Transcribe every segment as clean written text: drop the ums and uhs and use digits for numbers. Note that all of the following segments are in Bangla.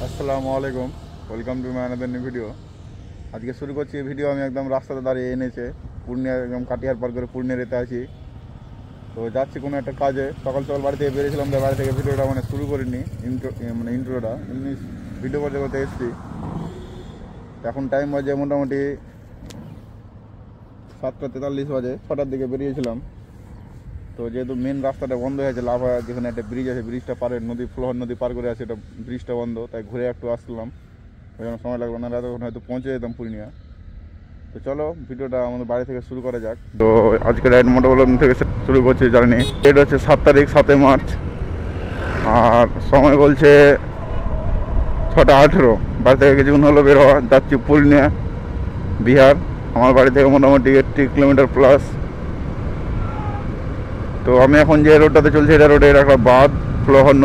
আসসালামু আলাইকুম, welcome to my another new video. আজকে শুরু করছি এই ভিডিও। আমি একদম রাস্তাতে দাঁড়িয়ে এনেছে পূর্ণিয়া, একদম কাটিয়ার পার করে পূর্ণিয়া রেতে আছি। তো যাচ্ছি কোনো একটা কাজে। সকাল সকাল বাড়ি থেকে বেরিয়েছিলাম, তাই বাড়ি থেকে ভিডিওটা শুরু করিনি। ইন্ট্রোটা এমনি ভিডিও করতে করতে এসেছি। এখন টাইম বাজে মোটামুটি 7:43 বাজে। 6টার দিকে বেরিয়েছিলাম। তো যেহেতু মেন রাস্তাটা বন্ধ হয়েছে, লাভা যেখানে একটা ব্রিজ আছে, ব্রিজটা পারে নদী, ফ্লোহার নদী পার করে আছে, এটা ব্রিজটা বন্ধ, তাই ঘুরে একটু আসলাম। ওই জন্য সময় লাগলো না, এতক্ষণ হয়তো পৌঁছে যেতাম পূর্ণিয়া। তো চলো ভিডিওটা আমাদের বাড়ি থেকে শুরু করা যাক। তো আজকে রাইড মোটামুটি থেকে শুরু করছি জার্নি। ডেট হচ্ছে 7 তারিখ, 7 মার্চ, আর সময় বলছে 6টা 18। বাড়ি থেকে কিছুক্ষণ হলো বের হওয়া। যাচ্ছি পূর্ণিয়া, বিহার। আমার বাড়ি থেকে মোটামুটি 80 কিলোমিটার প্লাস। তো আমি এখন যে রোডটাতে চলছি, এটা রোডের একটা বাঁধ, ফ্লোহার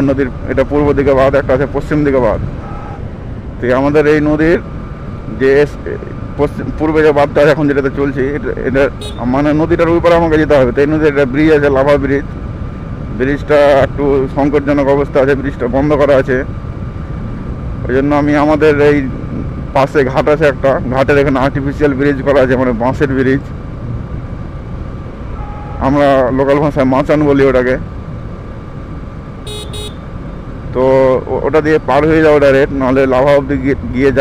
নদীর এটা পূর্ব দিকে বাঁধ, একটা আছে পশ্চিম দিকে বাঁধ। তো আমাদের এই নদীর যে পূর্বে যে বাঁধটা আছে এখন যেটাতে চলছি, এটা নদীটার ওই পারে আমাকে যেতে হবে। তো এই নদীর একটা ব্রিজ আছে, লাভা ব্রিজ। ব্রিজটা একটু সংকটজনক অবস্থা আছে, ব্রিজটা বন্ধ করা আছে। ওই জন্য আমি আমাদের এই পাশে ঘাট আছে একটা, ঘাটের এখানে আর্টিফিশিয়াল ব্রিজ করা আছে, বাঁশের ব্রিজ। আমরা লোকাল ভাষায় মাচান বলি ওটাকে। তো ওটা দিয়ে পার হয়ে যাওয়া ডাইরেক্ট, নাহলে লাভা অব্দি গিয়ে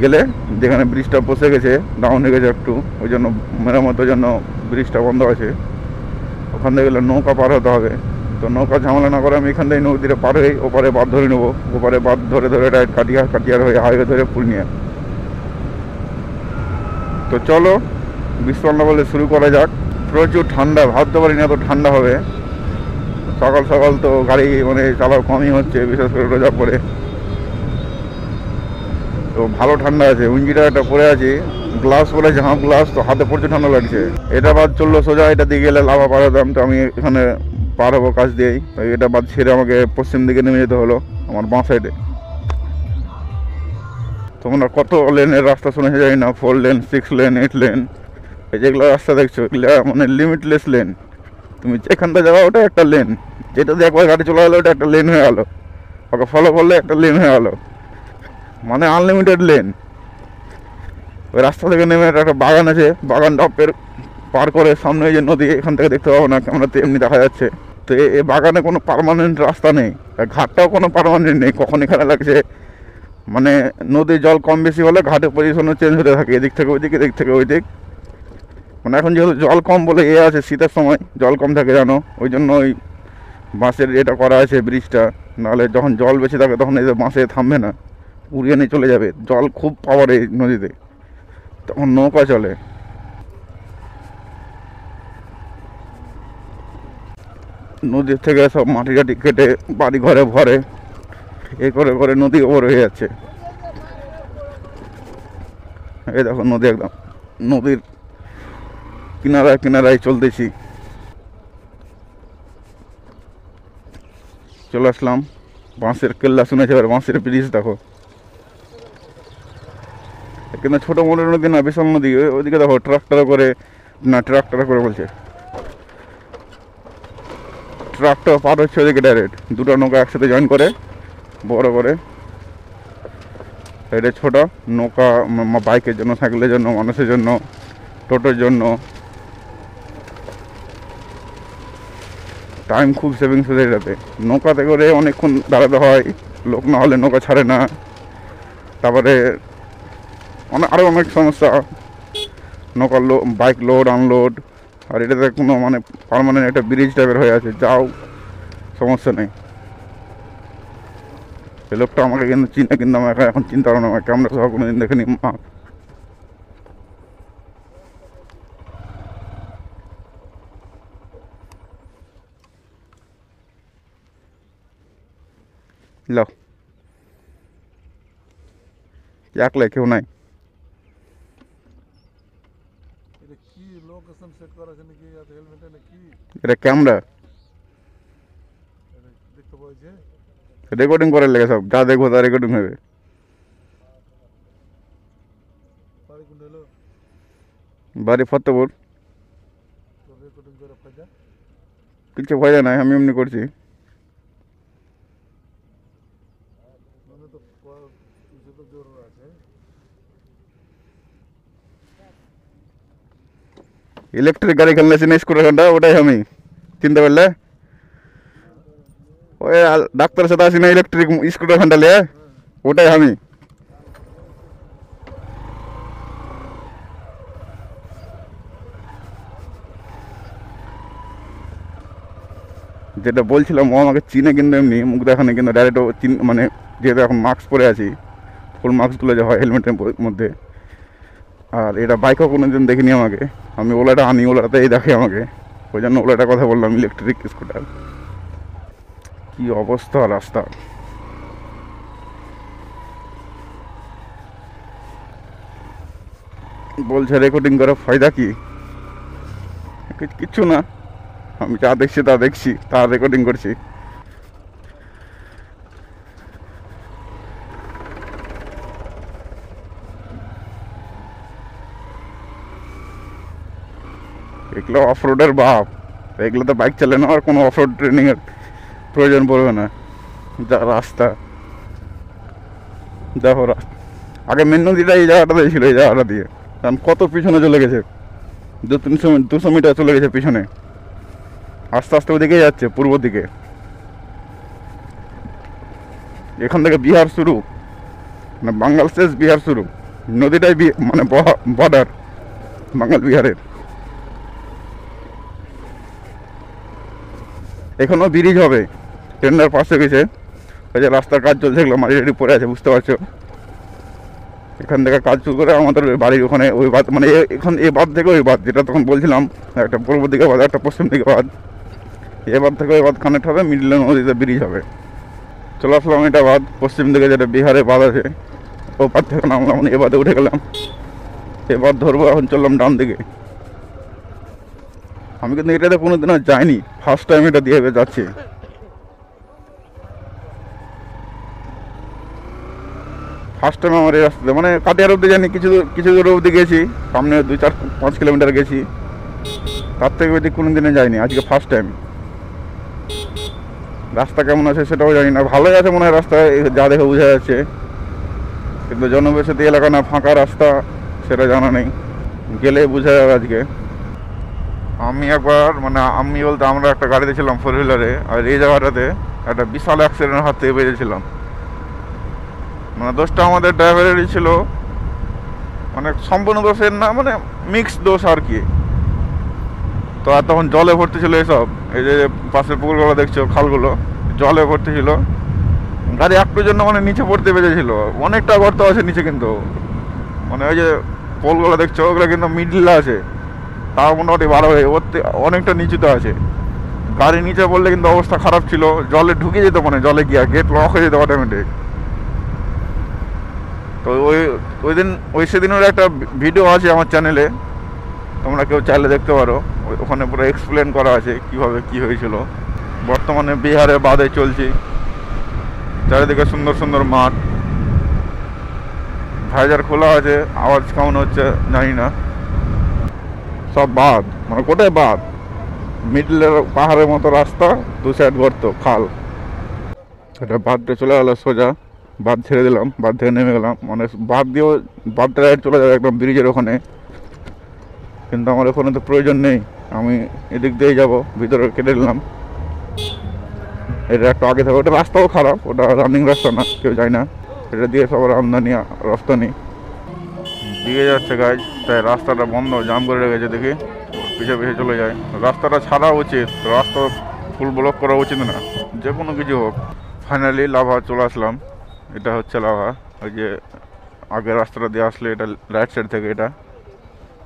গেলে যেখানে ব্রিজটা বসে গেছে, ডাউন হয়ে গেছে একটু, ওই জন্য মেরামতের জন্য ব্রিজটা বন্ধ আছে। ওখান থেকে গেলে নৌকা পার হতে হবে। তো নৌকা ঝামেলা না করে আমি এখান থেকে নদীতে পার হয়ে ওপারে বাঁধ ধরে নেবো। ওপারে বাঁধ ধরে ধরে ডাইরেক্ট কাটিয়ার হয়ে হাইওয়ে ধরে পূর্ণিয়া। তো চলো বিশ্বকর্মা বলে শুরু করা যাক। প্রচুর ঠান্ডা, ভাবতে পারিনি এত ঠান্ডা হবে। সকাল সকাল তো গাড়ি চালাও কমই হচ্ছে, বিশেষ করে রোজা পরে। তো ভালো ঠান্ডা আছে, উইঞ্জিটা একটা পরে আছি, গ্লাস পরেছে, হাফ গ্লাস। তো হাতে প্রচুর ঠান্ডা লাগছে। এটা বাদ চললো সোজা, এটা দিয়ে গেলে লাভা পার হতাম। তো আমি এখানে পার হবো কাছ দিয়েই। তো এটা বাদ ছেড়ে আমাকে পশ্চিম দিকে নেমে যেতে হলো, আমার বাঁ সাইডে। তোমরা কত লেনের রাস্তা শুনেছে জানি না, 4 লেন, 6 লেন, 8 লেন। এই যেগুলো রাস্তা দেখছো, এগুলো লিমিটলেস লেন। তুমি যেখানটা যাওয়া ওটা একটা লেন, যেটা দিয়ে একবার গাড়ি চলে গেলো ওটা একটা লেন হয়ে গেলো, ওকে ফলো করলে একটা লেন হয়ে গেলো, আনলিমিটেড লেন। ওই রাস্তা থেকে নেমে একটা বাগান আছে, বাগানটা পার করে সামনে যে নদী, এখান থেকে দেখতে পাবো না, ক্যামেরাতে এমনি দেখা যাচ্ছে। তো এই বাগানে কোনো পার্মানেন্ট রাস্তা নেই, ঘাটটাও কোনো পার্মানেন্ট নেই। কখন এখানে লাগছে নদীর জল কম বেশি হলে ঘাটের পজিশনও চেঞ্জ হতে থাকে, এদিক থেকে ওই দিক, এদিক থেকে ওই দিক। এখন যেহেতু জল কম বলে আছে, শীতের সময় জল কম থাকে জানো, ওই জন্য ওই বাঁশের এটা করা আছে ব্রিজটা। নাহলে যখন জল বেশি থাকে তখন এই বাঁশে থামবে না, উড়িয়ে নিয়ে চলে যাবে। জল খুব পাওয়ার এই নদীতে, তখন নৌকা চলে। নদীর থেকে সব মাটি টাটি কেটে বাড়ি ঘরে ভরে, এ করে করে নদী ওপর হয়ে যাচ্ছে। এই দেখো নদী, একদম নদীর কিনারায় কিনারায় চলতেছি। চলে আসলাম বাঁশের কেল্লা, শুনেছে এবার বাঁশের ব্রিজ দেখো। কিন্তু ছোটো মোটো নদী না, বিশাল নদী। ওইদিকে দেখো ট্রাক্টর করে বলছে, ট্রাক্টর পার হচ্ছে ওদিকে ডাইরেক্ট, দুটো নৌকা একসাথে জয়েন করে বড় করে। এটা ছোট নৌকা বাইকের জন্য, সাইকেলের জন্য, মানুষের জন্য, টোটোর জন্য। টাইম খুব সেভিংস হয়ে এটাতে। নৌকাতে করে অনেকক্ষণ দাঁড়াতে হয়, লোক না হলে নৌকা ছাড়ে না। তারপরে আরও অনেক সমস্যা, নৌকার বাইক লোড আনলোড। আর এটাতে কোনো পার্মানেন্ট একটা ব্রিজ টাইপের হয়ে আছে, যাও সমস্যা নেই। এই লোকটা আমাকে কিন্তু চিনে, কিন্তু আমাকে এখন চিন্তা ভাবনা, আমাকে আমরা সব কোনো দিন দেখিনি। লো একলে কেউ নাই। এটা ক্যামেরা রেকর্ডিং করার লেগে, সব যা দেখবো তা রেকর্ডিং হবে। বাড়ি ফতেপুর। কিছু ভয় নাই, আমি এমনি করছি। ইলেকট্রিক গাড়ি খেলতেছি না স্কুটার ঘন্টা, ওটাই আমি চিনতে পারলে। ওই ডাক্তারের সাথে আসি না ইলেকট্রিক স্কুটার ঘন্টা লিয়ে, ওটাই আমি। যেটা বলছিলাম ও আমাকে চিনে কিন্তু এমনি মুখ দেখানে, কিন্তু ডাইরেক্ট মানে যেহেতু এখন মাস্ক পরে আছি, ফুল মাস্কগুলো যে হয় হেলমেটের মধ্যে, আর এটা বাইকও কোনো দিন দেখিনি আমাকে। আমি ওলাটা আনি, ওলাটাতেই দেখে আমাকে, ওই জন্য ওলাটা কথা বললাম ইলেকট্রিক স্কুটার। কি অবস্থা রাস্তা! বলছে রেকর্ডিং করার ফায়দা কি? কিচ্ছু না, আমি যা দেখছি তা দেখছি, তা রেকর্ডিং করছি। এগুলো অফ রোডের বাপ, এগুলো তো বাইক চালানো আর কোনো অফ রোড ট্রেনিংয়ের প্রয়োজন পড়বে না। যা রাস্তা, দেখো রাস্তা। আগে মেন নদীটা এই জায়গাটাতে ছিল, এই জায়গাটা দিয়ে, কারণ কত পিছনে চলে গেছে, 200 মিটার চলে গেছে পিছনে। আস্তে আস্তে ওদিকেই যাচ্ছে, পূর্ব দিকে। এখান থেকে বিহার শুরু, মানে বাঙ্গাল শেষ, বিহার শুরু। নদীটাই মানে বর্ডার বাঙ্গাল বিহারের। এখনো ব্রিজ হবে, ট্রেনের পাশে গেছে। ওই যে রাস্তার কাজ চলছে, এগুলো মাটি টাটি পড়ে আছে, বুঝতে পারছো। এখান থেকে কাজ শুরু করে আমাদের বাড়ির ওখানে ওই বাঁধ, মানে এখন এই বাঁধ থেকে ওই বাঁধ, যেটা তখন বলছিলাম, একটা পূর্ব দিকে বাঁধ, একটা পশ্চিম দিকে বাঁধ। এ বাঁধ থেকে ওই বাঁধ কানেক্ট হবে, মিডলে নদীতে ব্রিজ হবে। চলে আসলাম এটা বাঁধ, পশ্চিম দিকে যেটা বিহারে বাঁধ আছে, ও বাঁধ থেকে নামলাম, এ বাঁধে উঠে গেলাম। এ বাঁধ ধরবো, এখন চললাম ডান দিকে। আমি কিন্তু এটাতে কোনোদিনও যাইনি, ফার্স্ট টাইম এটা দিয়ে যাচ্ছি। ফার্স্ট টাইম আমার এই রাস্তাতে, মানে কাটিয়ার অব্দি জানি, কিছু দূর অব্দি গেছি, সামনে 2-4-5 কিলোমিটার গেছি, তার থেকে ওইদিকে কোনো দিনে যাইনি, আজকে ফার্স্ট টাইম। রাস্তা কেমন আছে সেটাও জানি না, ভালোই আছে মনে হয় রাস্তায়, যা দেখে বোঝা যাচ্ছে, কিন্তু জনবসতি এলাকা না, ফাঁকা রাস্তা, সেটা জানা নেই, গেলে বোঝা যাবে আজকে। আমি একবার, মানে আমি বলতে আমরা একটা গাড়িতে ছিলাম, 4 হুইলারে, আর এই জায়গাটাতে একটা বিশাল অ্যাক্সিডেন্ট হাত থেকে বেরিয়েছিলাম। মানে দোষটা আমাদের ড্রাইভারেরই ছিল, মানে সম্পূর্ণ দোষের না, মানে মিক্স দোষ আর কি। তো আর তখন জলে ভর্তি ছিল এসব, এই যে পাশের পুকুরগুলো দেখছো, খালগুলো জলে ভর্তি ছিল। গাড়ি একটুর জন্য মানে নিচে পড়তে পেরেছিল, অনেকটা গর্ত আছে নিচে, কিন্তু মানে ওই যে পোলগুলো দেখছো, ওগুলো কিন্তু মিডলে আছে, তাও মোটামুটি ভালো হয়ে অনেকটা নিচুতে আছে। গাড়ি নিচে পড়লে কিন্তু অবস্থা খারাপ ছিল, জলে ঢুকে যেত, মানে জলে গিয়া গেট লক হয়ে যেত অটোমেটিক। তো সেদিনের একটা ভিডিও আছে আমার চ্যানেলে, তোমরা কেউ চাইলে দেখতে পারো, ওখানে পুরো এক্সপ্লেন করা আছে কীভাবে কী হয়েছিল। বর্তমানে বিহারে বাঁধে চলছি, চারিদিকে সুন্দর সুন্দর মাঠ, ভাইজার খোলা আছে, আওয়াজ কেমন হচ্ছে জানি না। সব বাঁধ, মানে কোথায় বাঁধ, মিডলের পাহাড়ের মতো রাস্তা, 2 সাইড গর্ত, খাল। এটা বাঁধটা চলে গেলো সোজা, বাঁধ ছেড়ে দিলাম, বাঁধ থেকে নেমে গেলাম, মানে বাঁধ দিয়েও বাঁধটা চলে যাবে একদম ব্রিজের ওখানে, কিন্তু আমার ওখানে তো প্রয়োজন নেই, আমি এদিক দিয়েই যাবো, ভিতরে কেটে নিলাম। এটা একটু আগে থাকে, ওটা রাস্তাও খারাপ, ওটা রানিং রাস্তা না, কেউ যায় না, এটা দিয়ে সবার আমদানি রপ্তানি দিয়ে যাচ্ছে গাইজ। তাই রাস্তাটা বন্ধ, জাম করে রেখেছে, দেখি পিছিয়ে পিছিয়ে চলে যায়। রাস্তাটা ছাড়া উচিত, রাস্তা ফুল ব্লক করা উচিত না, যে কোনো কিছু হোক। ফাইনালি লাভা চলে আসলাম, এটা হচ্ছে লাভা। ওই যে আগে রাস্তাটা দিয়ে আসলে এটা রাইট সাইড থেকে, এটা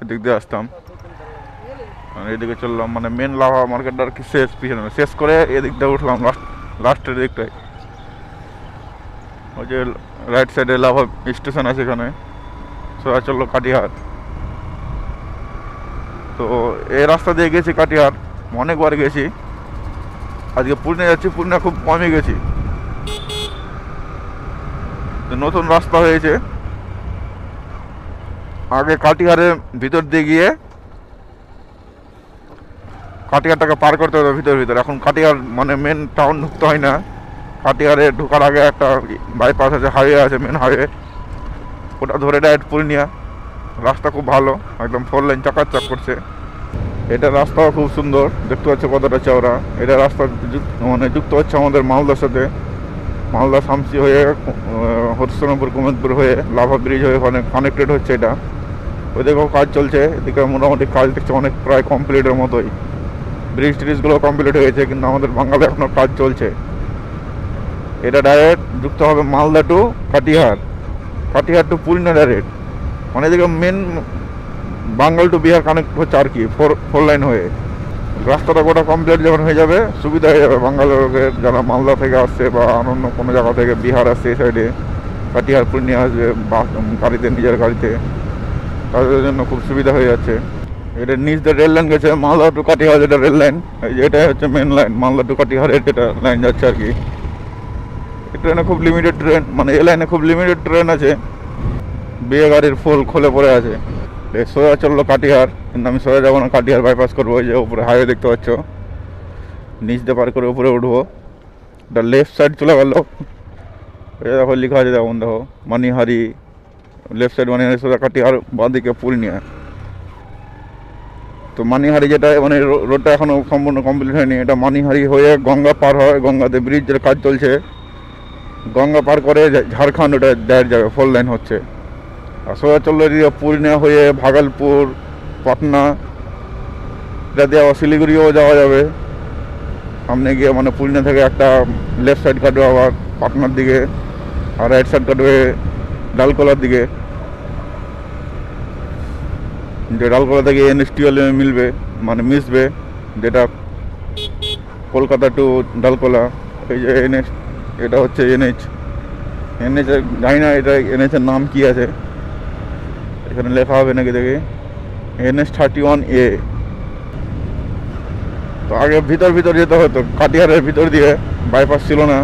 এদিক দিয়ে আসতাম, এদিকে চললাম, মানে মেন লাভা মার্কেটটা আর কি শেষ, পিছনে শেষ করে এদিক দিয়ে উঠলাম, লাস্টের দিকটায়। ওই যে রাইট সাইডে লাভা স্টেশন আছে, এখানে সোজা চললো কাটিহার। তো এই রাস্তা দিয়ে গেছি কাটিহার, অনেকবার গেছি, আজকে পুরনে যাচ্ছি, পুরনে খুব কমই গেছি। নতুন রাস্তা হয়েছে, আগে কাটিহারের ভিতর দিয়ে গিয়ে কাটিহারটাকে পার করতে হবে ভিতর, এখন কাটিহার মানে মেন টাউন ঢুকতে হয় না, কাটিহারে ঢোকার আগে একটা বাইপাস আছে, হাইওয়ে আছে, মেন হাইওয়ে, ওটা ধরে ডাইরেক্ট পূর্ণিয়া। রাস্তা খুব ভালো, একদম 4 লেন চকাচক করছে। এটা রাস্তাও খুব সুন্দর, দেখতে পাচ্ছ কতটা চওড়া। এটা রাস্তা যুক্ত হচ্ছে আমাদের মালদার সাথে। মালদা শামসি হয়ে হরিশ্চন্দ্রপুর কুমেদপুর হয়ে লাভা ব্রিজ হয়ে ওখানে কানেক্টেড হচ্ছে এটা। ওইদিকেও কাজ চলছে, এদিকে মোটামুটি কাজ দেখছে অনেক প্রায় কমপ্লিটের মতোই। ব্রিজ ট্রিজগুলো কমপ্লিট হয়েছে, কিন্তু আমাদের বাঙালি এখনও কাজ চলছে। এটা ডাইরেক্ট যুক্ত হবে Malda to Katihar, Katihar to Purulia direct. মানে এদিকে main Bengal to Bihar connect হচ্ছে আর কি, 4 লাইন হয়ে। রাস্তাটা গোটা কমপ্লিট যখন হয়ে যাবে সুবিধা হয়ে যাবে বাঙ্গালোরের যারা মালদা থেকে আসছে বা অন্য কোনো জায়গা থেকে বিহার আসছে এই সাইডে, কাটিহার পুরুলিয়া আসবে গাড়িতে, নিজের গাড়িতে, তাদের জন্য খুব সুবিধা হয়ে যাচ্ছে। এটা নিচ দিয়ে রেল লাইন গেছে, মালদা টু কাটিহার যেটা রেল লাইন, এটাই হচ্ছে মেন লাইন, মালদা টু কাটিহারের যেটা লাইন যাচ্ছে আর কি। এই ট্রেনে খুব লিমিটেড ট্রেন, মানে এই লাইনে খুব লিমিটেড ট্রেন আছে। বিয়ে গাড়ির ফুল খুলে পড়ে আছে। সোজা চললো কাটিহার, কিন্তু আমি সোজা যাবো না, কাটিহার বাইপাস করবো। ওই যে উপরে হাইওয়ে দেখতে পাচ্ছ, নিচ দিয়ে পার করে উপরে উঠবো। এটা লেফট সাইড চলে গেল, দেখো লেখা আছে, দেখুন দেখো মানিহারি, লেফট সাইড মানিহারি, সোজা কাটিহার, বাঁদিকে পূর্ণিয়া। তো মানিহারি যেটা মানে রোডটা এখনও সম্পূর্ণ কমপ্লিট হয়নি, এটা মানিহারি হয়ে গঙ্গা পার হয়, গঙ্গাতে ব্রিজের কাজ চলছে। গঙ্গা পার করে ঝাড়খণ্ড ওটা ডাইরেক্ট যাবে, 4 লাইন হচ্ছে। আর সোজা চললো এদিকে পূর্ণিয়া হয়ে ভাগলপুর, পাটনা, এটা দিয়ে আবার শিলিগুড়িও যাওয়া যাবে। সামনে গিয়ে মানে পূর্ণিয়া থেকে একটা লেফট সাইড কাটবে আবার পাটনার দিকে, আর রাইট সাইড কাটবে ডালকোলার দিকে। যে ডালকোলা থেকে NH-12 মিলবে, মানে মিশবে, যেটা কলকাতা টু ডালকোলা। এই যে NH, এটা হচ্ছে NH জানি না এটা NH এর নাম কি আছে, এখানে লেখা হবে নাকি দেখি, NH-31A। তো আগে ভিতর যেতে হতো, কাটিহারের ভিতর দিয়ে, বাইপাস ছিল না,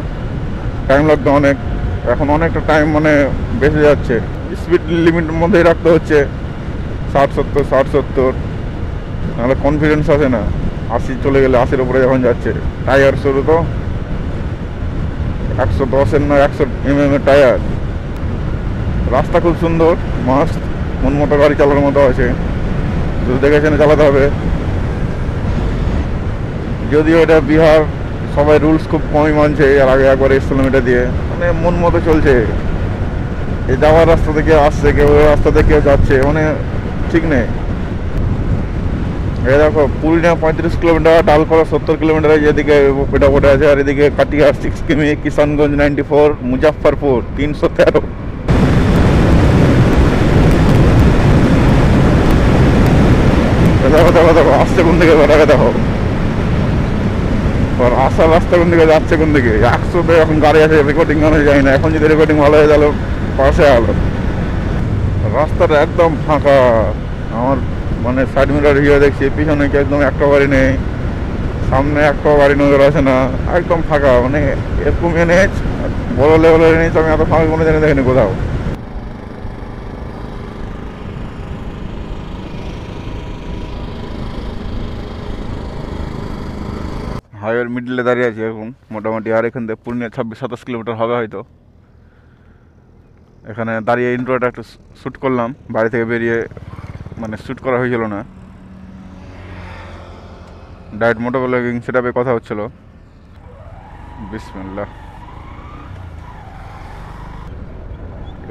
টাইম লাগতো অনেক। এখন অনেকটা টাইম মানে বেঁচে যাচ্ছে। স্পিড লিমিটের মধ্যেই রাখতে হচ্ছে, 60-70, নাহলে কনফিডেন্স আসে না। 80 চলে গেলে 80-এর উপরে যখন যাচ্ছে, টায়ার শুরু তো 110-এর না 100 mm টায়ার। রাস্তা খুব সুন্দর, মাস্ট, মন মতো গাড়ি চালানোর মতো আছে, শুধু দেখে শুনে চালাতে হবে। যদিও এটা বিহার, সবাই রুলস খুব কমই মানছে, আর আগে একবার এসেছিলাম এটা দিয়ে, মানে মন মতো চলছে। এই যাওয়ার রাস্তা থেকে আসছে কেউ, রাস্তা থেকে কেউ যাচ্ছে, মানে ঠিক নেই। এই দেখো পুরুলিয়া 35 কিলোমিটার, ডালকোলা 70 কিলোমিটার, যেদিকে পেটাপোটে আছে, আর এদিকে কাটিহার 6 কিমি, কিষানগঞ্জ 94, মুজাফরপুর 313। দেখো আসছে কোন দিকে, দেখো আসার রাস্তা কোন দিকে, যাচ্ছে কোন দিকে। 100-তে এখন গাড়ি আছে, রেকর্ডিং গানে যায় না। এখন যদি রেকর্ডিং ভালো হয়ে গেল পাশে আলো। রাস্তাটা একদম ফাঁকা, আমার মানে সাইড মিরার হিয়ে দেখছি, পিছনে কি একদম একটা গাড়ি নেই, সামনে একটা গাড়ি নজর আসে না, একদম ফাঁকা। মানে এরকম NH, বড় লেভেলের NH আমি এত ফাঁকা কোনো জানি দেখিনি কোথাও। হাইওয়ের মিডলে দাঁড়িয়ে আছি এখন মোটামুটি, আর এখান থেকে পূর্ণিয়া 26-27 কিলোমিটার হবে হয়তো। এখানে দাঁড়িয়ে ইন্ট্রোটা একটু শ্যুট করলাম, বাড়ি থেকে বেরিয়ে, মানে শ্যুট করা হয়েছিল না, ডাইরেক্ট মোটো ব্লগিং সেটআপে কথা হচ্ছিল। বিসমিল্লাহ।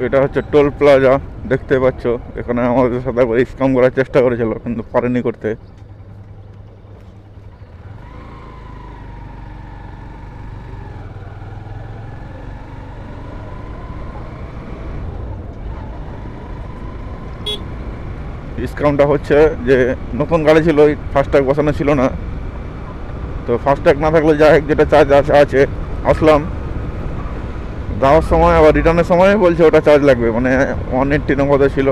এটা হচ্ছে টোল প্লাজা, দেখতে পাচ্ছ। এখানে আমাদের সাথে একবার স্ক্যাম করার চেষ্টা করেছিল, কিন্তু পারেনি করতে। ডিসকাউন্টটা হচ্ছে যে নতুন গাড়ি ছিল, ফাস্ট্যাগ বসানো ছিল না, তো ফাস্ট্যাগ না থাকলে যাই হোক যেটা চার্জ আছে। আসলাম, যাওয়ার সময় আবার রিটার্নের সময় বলছে ওটা চার্জ লাগবে, মানে 180 নম্বর ছিল,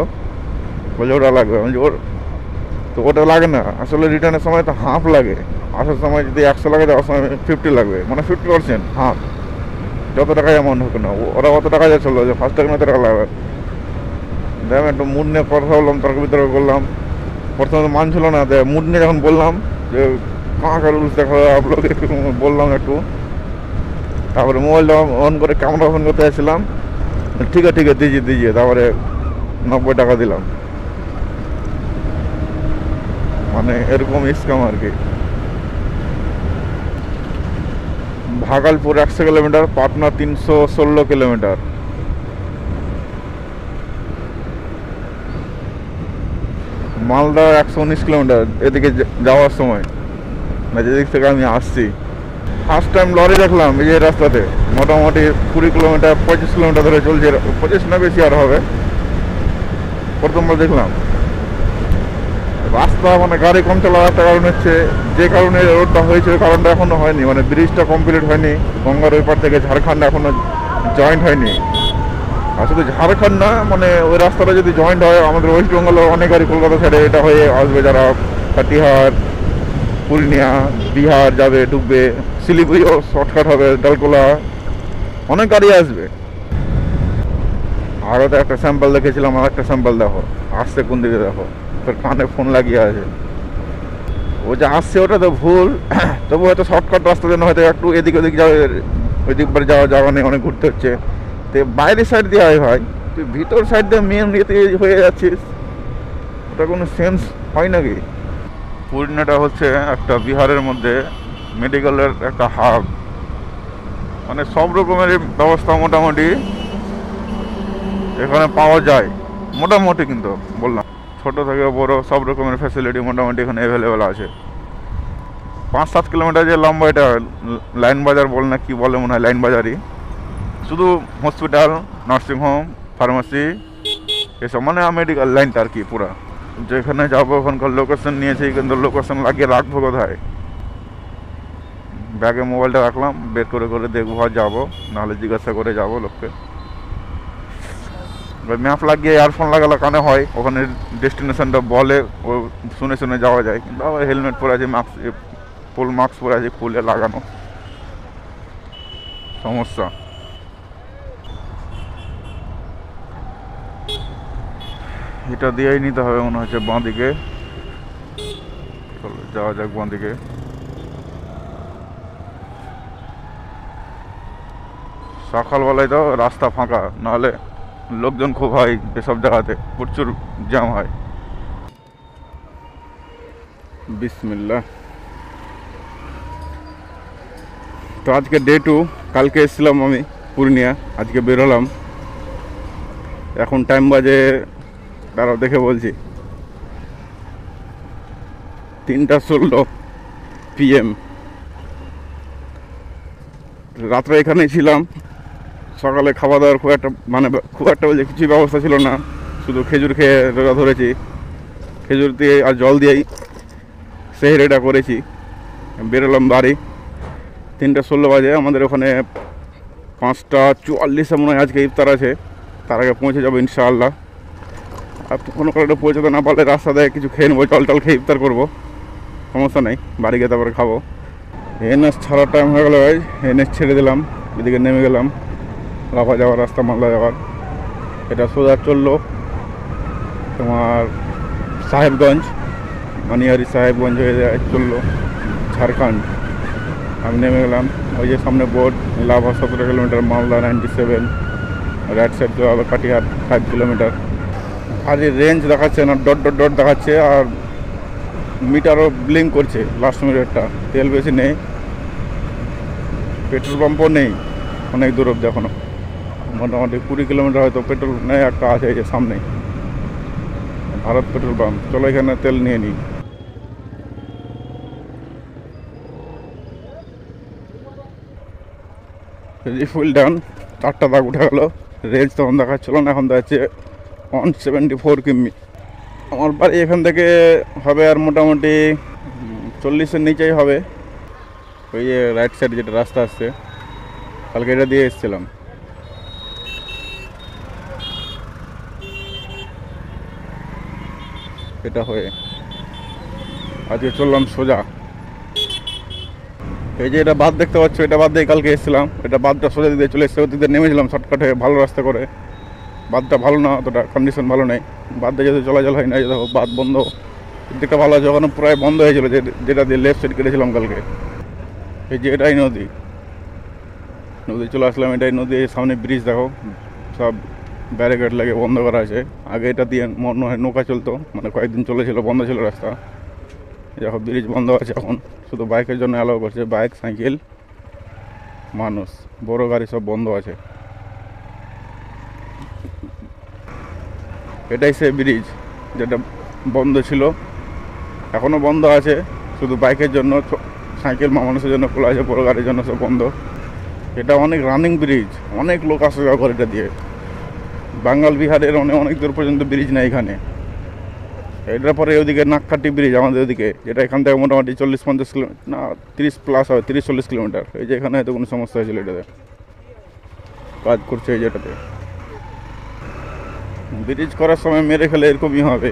বলছে ওটা লাগবে। আমি ওর তো ওটা লাগে না আসলে, রিটার্নের সময় তো হাফ লাগে। আসার সময় যদি 100 লাগে, যাওয়ার সময় 50 লাগবে, মানে 50% হাফ, যত টাকায় অ্যামাউন্ট হোক না। ওরা অত টাকা যাচ্ছিলো যে ফাস্ট্যাগ না টাকা লাগবে। দেখলাম একটু মুড নিয়ে কথা বললাম, তর্ক বিতর্ক করলাম। প্রথমে মানছিল না, মুড নিয়ে যখন বললাম যে কাঁকা রুলস দেখা আপলোক একটু বললাম একটু, তারপরে মোবাইলটা অন করে ক্যামেরা অন করতে যাচ্ছিলাম, ঠিক আছে দিজিয়ে তারপরে 90 টাকা দিলাম। মানে এরকম স্ক্যাম আর কি। Bhagalpur 100 kilometre, Patna 316 kilometre. Malda 119 kilometre এদিকে যাওয়ার সময়, না যেদিক থেকে আমি আসছি। ফার্স্ট টাইম লরি দেখলাম এই যে রাস্তাতে, মোটামুটি 20 কিলোমিটার 25 কিলোমিটার ধরে চলছে, 25 না বেশি আর হবে। প্রথমবার দেখলাম রাস্তা, মানে গাড়ি কম চলার একটা কারণ হচ্ছে, যে কারণে রোডটা হয়েছে ওই কারণটা এখনো হয়নি, মানে ব্রিজটা কমপ্লিট হয়নি। গঙ্গার ওই পার থেকে ঝাড়খণ্ড এখনো জয়েন্ট হয়নি। আর শুধু ঝাড়খণ্ড না, মানে ওই রাস্তাটা যদি জয়েন্ট হয় আমাদের ওয়েস্ট বেঙ্গলে অনেক গাড়ি কলকাতা সাইডে এটা হয়ে আসবে, যারা কাটিহার, পূর্ণিয়া, বিহার যাবে, ঢুকবে। শিলিগুড়িও শর্টকাট হবে, ডালকোলা, অনেক গাড়ি আসবে। আরও তো একটা স্যাম্পল দেখেছিলাম, আর একটা স্যাম্পল দেখো আসছে কোন দিকে, দেখো তোর কানে ফোন লাগিয়ে আছে। ও যে আসছে ওটা তো ভুল, তবু হয়তো শর্টকাট রাস্তার জন্য হয়তো একটু এদিক ওদিক যাবে, ওই দিক পরে যাওয়া যাওয়া নেই, অনেক ঘুরতে হচ্ছে। তো বাইরের সাইড দিয়ে হয় ভাই, তুই ভিতর সাইড দিয়ে মেন ইয়েতে হয়ে যাচ্ছিস, ওটা কোনো সেন্স হয় নাকি? পূর্ণিয়াটা হচ্ছে একটা বিহারের মধ্যে মেডিকেলের একটা হাব, মানে সব রকমের ব্যবস্থা মোটামুটি এখানে পাওয়া যায়। মোটামুটি কিন্তু বললাম, ছোটো থেকে বড় সব রকমের ফ্যাসিলিটি মোটামুটি এখানে অ্যাভেলেবেল আছে। 5-7 কিলোমিটার যে লম্বা, এটা লাইন বাজার বল না কি বলে, মনে হয় লাইন বাজারই। শুধু হসপিটাল, নার্সিংহোম, ফার্মাসি এসব, মানে মেডিকেল লাইনটা আর কি পুরা। যেখানে যাবো ওখানকার লোকেশন নিয়েছি, কিন্তু লোকেশন লাগিয়ে রাখবো কোথায়? ব্যাগে মোবাইলটা রাখলাম, বের করে করে দেখবো আর যাবো, নাহলে জিজ্ঞাসা করে যাবো লোককে। ম্যাপ লাগিয়ে ইয়ারফোন লাগালে কানে হয়, ওখানে ডেস্টিনেশনটা বলে, ও শুনে শুনে যাওয়া যায়। কিন্তু আবার হেলমেট পরে আছে, মাস্ক, ফুল মাস্ক পরে আছে, খুলে লাগানো সমস্যা। এটা দিয়েই নিতে হবে মনে হচ্ছে বাঁ দিকে, যাওয়া যাক বাঁ দিকে। সকালবেলায় তো রাস্তা ফাঁকা, নাহলে লোকজন খুব হয় এসব জায়গাতে, প্রচুর জ্যাম হয়। বিসমিল্লাহ। তো আজকে ডে 2, কালকে এসেছিলাম আমি পূর্ণিয়া, আজকে বেরোলাম। এখন টাইম বাজে, দাঁড়াও দেখে বলছি, 3:16 PM। রাত্রে এখানেই ছিলাম। সকালে খাওয়া দাওয়ার খুব একটা বলছে কিছুই ব্যবস্থা ছিল না, শুধু খেজুর খেয়ে রোজা ধরেছি। খেজুর দিয়ে আর জল দিয়েই সেহরিটা করেছি। বেরোলাম বাড়ি, 3:16 বাজে। আমাদের ওখানে 5:44 মনে হয় আজকে ইফতার আছে, তার আগে পৌঁছে যাবো ইনশাআল্লাহ। আর কোনো কারণে পৌঁছাতে না পারলে রাস্তাতে কিছু খেয়ে নেবো, জল টল খেয়ে ইফতার করবো, সমস্যা নেই। বাড়ি গিয়ে তারপরে খাবো। এনএস ছাড়ার টাইম হয়ে গেলো ভাই, এনএস ছেড়ে দিলাম, এদিকে নেমে গেলাম। লাফা যাওয়ার রাস্তা, মালদা যাওয়ার, এটা সোজা চললো তোমার সাহেবগঞ্জ, মানিহারি সাহেবগঞ্জ হয়ে যায় চললো ঝাড়খণ্ড। আমি নেমে গেলাম, ওই যে সামনে board, lava 17 kilometre, Malda 97, right side চলে হবে কাটিহার 5 কিলোমিটার। আর এই রেঞ্জ দেখাচ্ছে না, ডট ডট ডট দেখাচ্ছে, আর মিটারও ব্লিঙ্ক করছে লাস্ট মিটারটা। তেল বেশি নেই, পেট্রোল পাম্পও নেই, অনেক দূর অব্দি এখনও, মোটামুটি 20 কিলোমিটার হয়তো পেট্রোল নেই, একটা আছে এই যে সামনেই ভারত পেট্রোল পাম্প। চলো এখানে তেল নিয়ে নিই। ফুল ডাউন, 4টা দাগ উঠে গেল। রেঞ্জ তখন দেখাচ্ছিল না, এখন দেখাচ্ছে 174 কিমি। আমার বাড়ি এখান থেকে হবে আর মোটামুটি 40-এর নিচেই হবে। ওই যে রাইট সাইডে যেটা রাস্তা আসছে, কালকে এটা দিয়ে এসেছিলাম। এটা হয়ে আজকে চললাম সোজা। এই যে এটা বাদ দেখতে পাচ্ছ, এটা বাদ দিয়ে কালকে এসেছিলাম। এটা বাদটা সোজা দিকে চলে এসছে, ওদিকে নেমেছিলাম শর্টকাট হয়ে, ভালো রাস্তা করে। বাদটা ভালো না, অতটা কন্ডিশন ভালো নেই, বাদ দিয়ে যেতে চলাচল হয় না। দেখো বাদ বন্ধ, দিকটা ভালো আছে, ওখানে প্রায় বন্ধ হয়েছিল, যেটা দিয়ে লেফট সাইড কেটেছিলাম কালকে। এই যে এটাই নদী, নদী চলে আসলাম। এটাই নদীর সামনে ব্রিজ, দেখো সব ব্যারিকেড লাগে বন্ধ করা আছে। আগে এটা দিয়ে মনে হয় নৌকা চলতো, মানে কয়েকদিন চলেছিল, বন্ধ ছিল রাস্তা। দেখো ব্রিজ বন্ধ আছে এখন, শুধু বাইকের জন্য অ্যালাউ করছে, বাইক, সাইকেল, মানুষ, বড় গাড়ি সব বন্ধ আছে। এটাই সে ব্রিজ যেটা বন্ধ ছিল, এখনও বন্ধ আছে, শুধু বাইকের জন্য, সাইকেল মানুষের জন্য খোলা আছে, বড় গাড়ির জন্য সব বন্ধ। এটা অনেক রানিং ব্রিজ, অনেক লোক আসা যাওয়া করে এটা দিয়ে। বাঙ্গাল বিহারের অনেক দূর পর্যন্ত ব্রিজ নেই এখানে। এটার পরে ওদিকে নাককাটি ব্রিজ আমাদের ওদিকে, যেটা এখান থেকে মোটামুটি 40-50 কিলোমিটার, না 30+ হবে, 30-40 কিলোমিটার। এই যে এখানে হয়তো কোনো সমস্যা হয়েছিল, এটাতে কাজ করছে এই যেটাতে। ব্রিজ করার সময় মেরে ফেলে এরকমই হবে,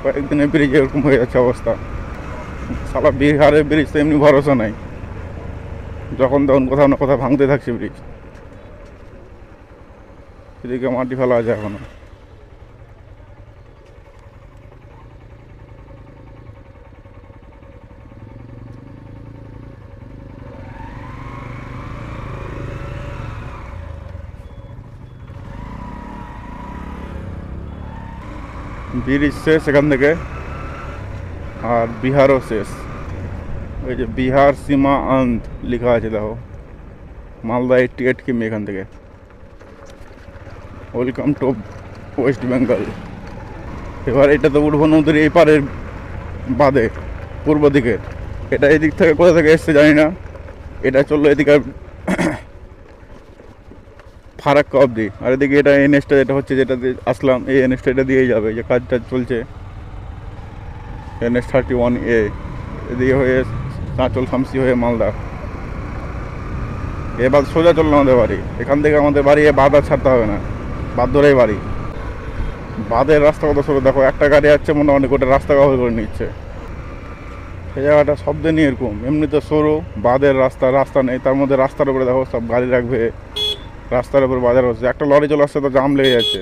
কয়েকদিনে ব্রিজ এরকম হয়ে যাচ্ছে অবস্থা। সারা বিহারের ব্রিজ তো এমনি ভরসা নাই, যখন তখন কোথাও না কোথাও ভাঙতে থাকছে ব্রিজ। এদিকে মাটি ফেলা আছে এখনো। ব্রিজ শেষ এখান থেকে, আর বিহারও শেষ। ওই যে বিহার সীমা অন্ত লেখা আছে দেখো, মালদা 88 কিমি এখান থেকে। Welcome to West Bengal. এবার এটা তো উঠবো নদীর এই পারের বাদে, পূর্ব দিকে। এটা এদিক থেকে কোথা থেকে এসছে জানি না, এটা চললো এদিকে ফারাক্কা অবধি, আর এদিকে এটা এনএসটা যেটা হচ্ছে, যেটাতে আসলাম, এই এনএসটা এটা দিয়েই যাবে, যে কাজটা চলছে NH 31A, এদিকে হয়ে চাঁচল শামসি হয়ে মালদা। এবার সোজা চললো আমাদের বাড়ি, এখান থেকে আমাদের বাড়ি বাঁধ আর ছাড়তে হবে না, বাঁধ ধরেই বাড়ি। বাঁধের রাস্তা কত সরু দেখো, একটা গাড়ি যাচ্ছে মোটামুটি গোটা রাস্তা কভার করে নিচ্ছে। এই জায়গাটা শব্দ নিয়ে এরকম, এমনিতে সরু, বাঁধের রাস্তা নেই, তার মধ্যে রাস্তার উপরে দেখো সব গাড়ি রাখবে, রাস্তার উপর বাজার হচ্ছে। একটা লরি চলে আসছে তো জাম লেগে যাচ্ছে।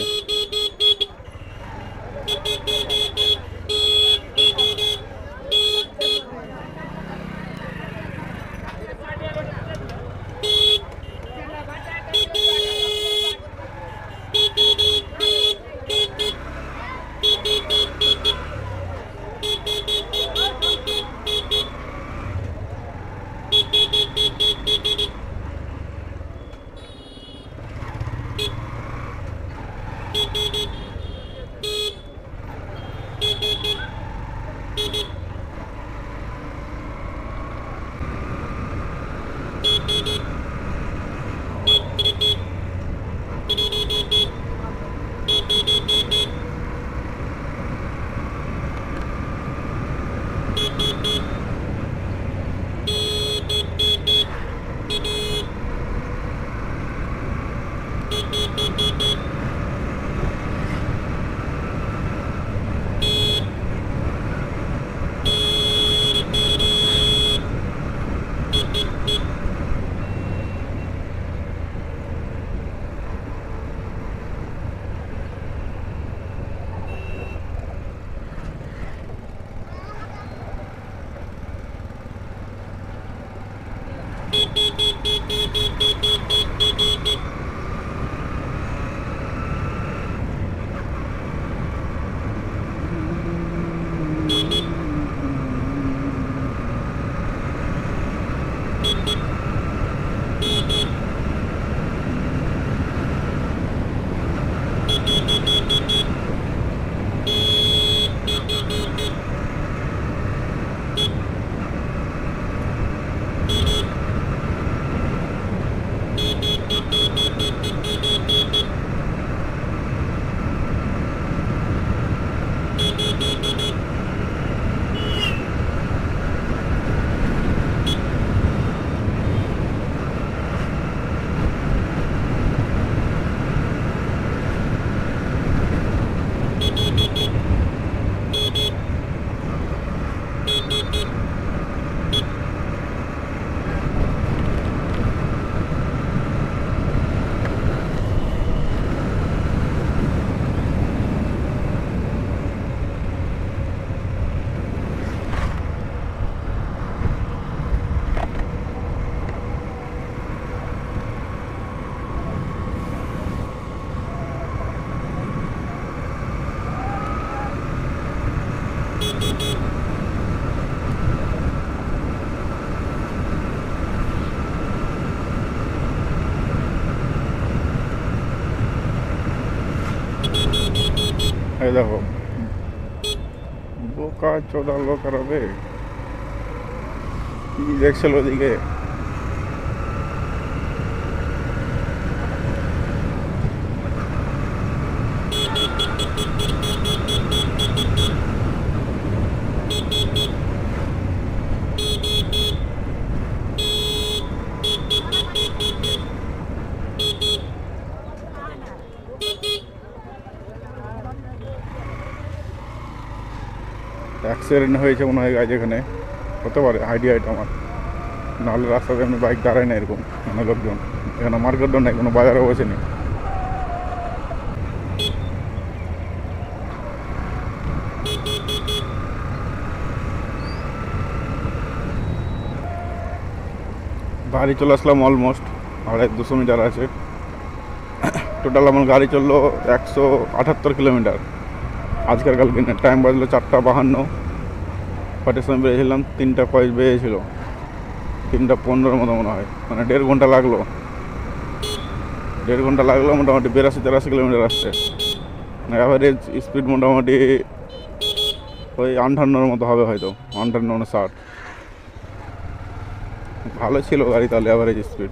এই দেখো বোকা চোদা লোক হবে কি দেখছিল ওদিকে। অ্যাক্সিডেন্ট হয়েছে মনে হয় গাছ এখানে, হতে পারে আইডিয়া এটা আমার। নাহলে রাস্তাতে এমনি বাইক দাঁড়ায় না এরকম মানে লোকজন। এখানে মার্কেটও নেই, কোনো বাজারও বসে নেই। বাড়ি চলে আসলাম অলমোস্ট, 250 মিটার আছে টোটাল। আমার গাড়ি চললো 178 কিলোমিটার আজকের কালকে। টাইম বাজলো 4:52, কটার সময় বেরিয়েছিলাম 3:05 বেরিয়েছিল, 3:15 মতো মনে হয়, মানে 1.5 ঘন্টা লাগলো। 1.5 ঘন্টা লাগলো মোটামুটি 82-83 কিলোমিটার আসছে। অ্যাভারেজ স্পিড মোটামুটি ওই 58 মতো হবে হয়তো, 58-59। ভালো ছিল গাড়ি তাহলে অ্যাভারেজ স্পিড।